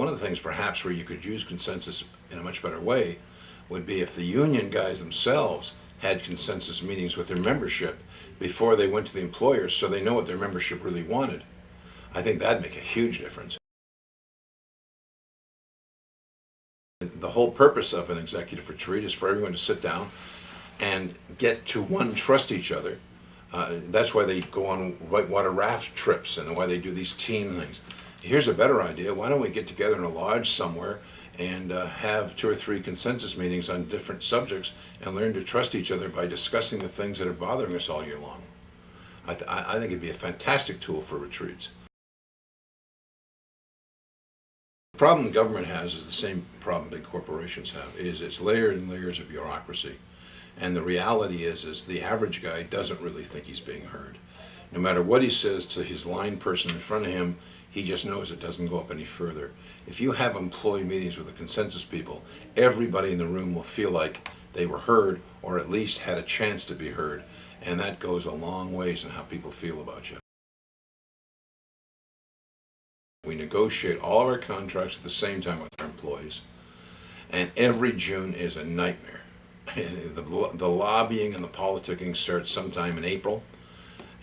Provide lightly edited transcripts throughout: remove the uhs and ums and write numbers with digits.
one of the things perhaps where you could use consensus in a much better way would be if the union guys themselves had consensus meetings with their membership before they went to the employers, so they know what their membership really wanted. I think that'd make a huge difference. The whole purpose of an executive retreat is for everyone to sit down and get to, one, trust each other. That's why they go on whitewater raft trips and why they do these team things. Here's a better idea. Why don't we get together in a lodge somewhere and have 2 or 3 consensus meetings on different subjects and learn to trust each other by discussing the things that are bothering us all year long. I think it'd be a fantastic tool for retreats. The problem government has is the same problem big corporations have, is it's layers and layers of bureaucracy. And the reality is the average guy doesn't really think he's being heard. No matter what he says to his line person in front of him, he just knows it doesn't go up any further. If you have employee meetings with the consensus people, everybody in the room will feel like they were heard, or at least had a chance to be heard. And that goes a long ways in how people feel about you. We negotiate all of our contracts at the same time with our employees, and every June is a nightmare. The lobbying and the politicking starts sometime in April,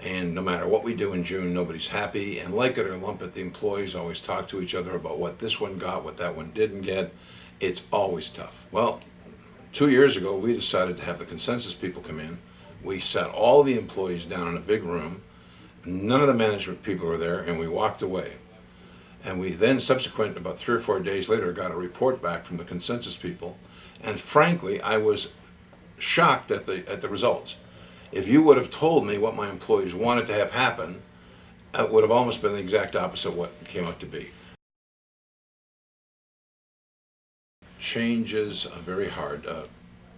and no matter what we do in June, nobody's happy, and like it or lump it, the employees always talk to each other about what this one got, what that one didn't get. It's always tough. Well, 2 years ago, we decided to have the consensus people come in. We sat all the employees down in a big room. None of the management people were there, and we walked away. And we then, subsequent, about 3 or 4 days later, got a report back from the consensus people. And frankly, I was shocked at the results. If you would have told me what my employees wanted to have happen, it would have almost been the exact opposite of what came out to be. Change is very hard.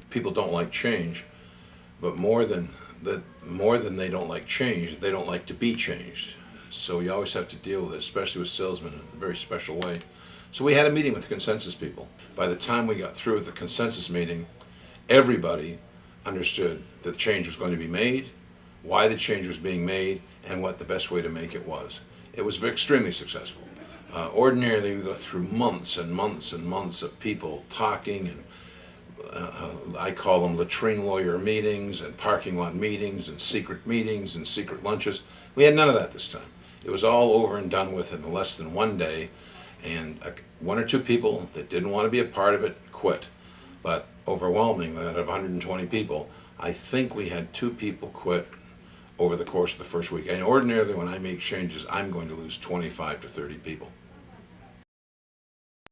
People don't like change, but more than they don't like change, they don't like to be changed. So you always have to deal with it, especially with salesmen, in a very special way. So we had a meeting with the consensus people. By the time we got through with the consensus meeting, everybody understood that the change was going to be made, why the change was being made, and what the best way to make it was. It was extremely successful. Ordinarily, we go through months and months and months of people talking, and I call them latrine lawyer meetings and parking lot meetings and secret lunches. We had none of that this time. It was all over and done with in less than 1 day, and 1 or 2 people that didn't want to be a part of it quit. But overwhelmingly, out of 120 people, I think we had 2 people quit over the course of the first week. And ordinarily, when I make changes, I'm going to lose 25 to 30 people.